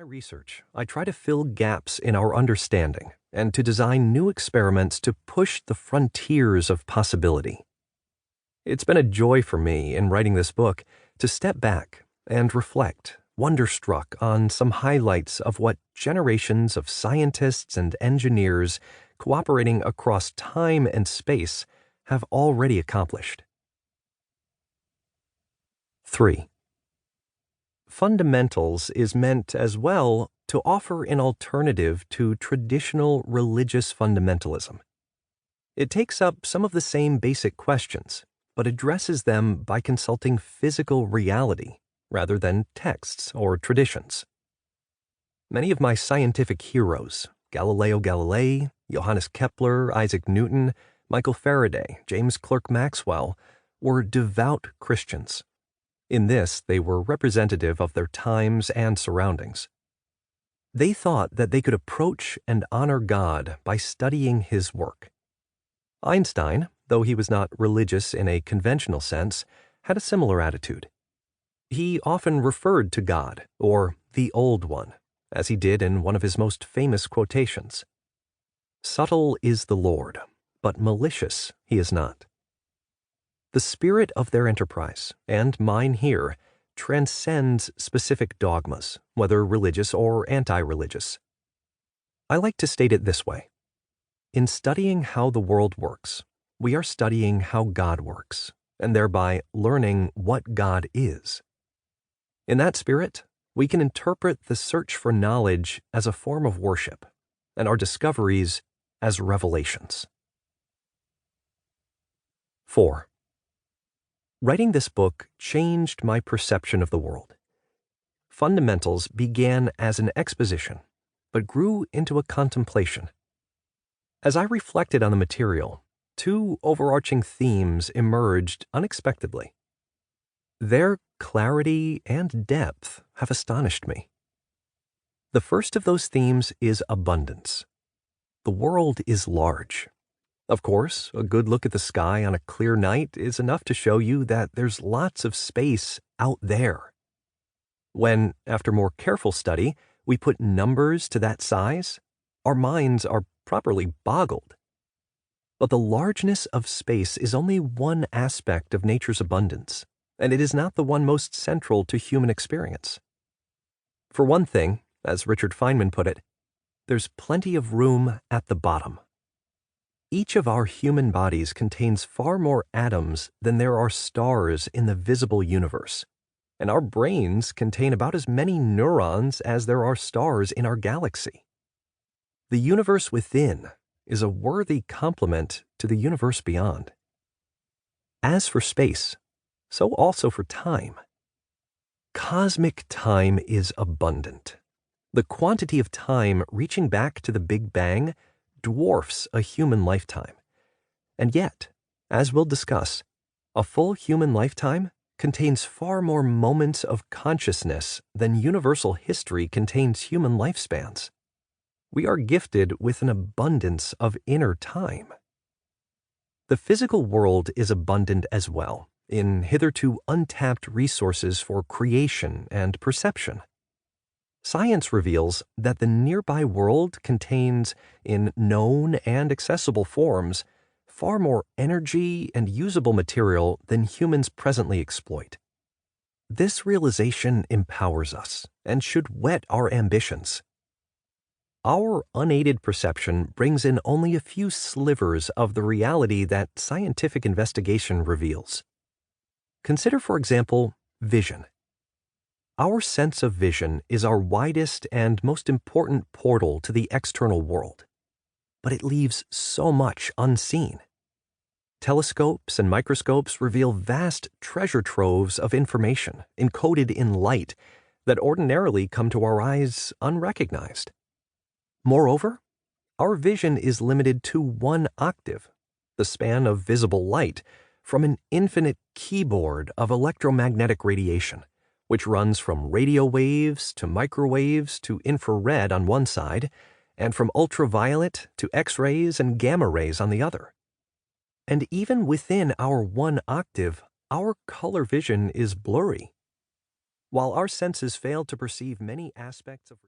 research, I try to fill gaps in our understanding and to design new experiments to push the frontiers of possibility. It's been a joy for me in writing this book to step back and reflect, wonderstruck on some highlights of what generations of scientists and engineers cooperating across time and space have already accomplished. 3. Fundamentals is meant as well to offer an alternative to traditional religious fundamentalism. It takes up some of the same basic questions, but addresses them by consulting physical reality rather than texts or traditions. Many of my scientific heroes, Galileo Galilei, Johannes Kepler, Isaac Newton, Michael Faraday, James Clerk Maxwell, were devout Christians. In this, they were representative of their times and surroundings. They thought that they could approach and honor God by studying His work. Einstein, though he was not religious in a conventional sense, had a similar attitude. He often referred to God, or the Old One, as he did in one of his most famous quotations. "Subtle is the Lord, but malicious He is not." The spirit of their enterprise, and mine here, transcends specific dogmas, whether religious or anti-religious. I like to state it this way. In studying how the world works, we are studying how God works, and thereby learning what God is. In that spirit, we can interpret the search for knowledge as a form of worship, and our discoveries as revelations. 4. Writing this book changed my perception of the world. Fundamentals began as an exposition, but grew into a contemplation. As I reflected on the material, two overarching themes emerged unexpectedly. Their clarity and depth have astonished me. The first of those themes is abundance. The world is large. Of course, a good look at the sky on a clear night is enough to show you that there's lots of space out there. When, after more careful study, we put numbers to that size, our minds are properly boggled. But the largeness of space is only one aspect of nature's abundance, and it is not the one most central to human experience. For one thing, as Richard Feynman put it, there's plenty of room at the bottom. Each of our human bodies contains far more atoms than there are stars in the visible universe, and our brains contain about as many neurons as there are stars in our galaxy. The universe within is a worthy complement to the universe beyond. As for space, so also for time. Cosmic time is abundant. The quantity of time reaching back to the Big Bang dwarfs a human lifetime. And yet, as we'll discuss, a full human lifetime contains far more moments of consciousness than universal history contains human lifespans. We are gifted with an abundance of inner time. The physical world is abundant as well, in hitherto untapped resources for creation and perception. Science reveals that the nearby world contains, in known and accessible forms, far more energy and usable material than humans presently exploit. This realization empowers us and should whet our ambitions. Our unaided perception brings in only a few slivers of the reality that scientific investigation reveals. Consider, for example, vision. Our sense of vision is our widest and most important portal to the external world, but it leaves so much unseen. Telescopes and microscopes reveal vast treasure troves of information encoded in light that ordinarily come to our eyes unrecognized. Moreover, our vision is limited to 1 octave, the span of visible light, from an infinite keyboard of electromagnetic radiation, which runs from radio waves to microwaves to infrared on one side, and from ultraviolet to X-rays and gamma rays on the other. And even within our 1 octave, our color vision is blurry. While our senses fail to perceive many aspects of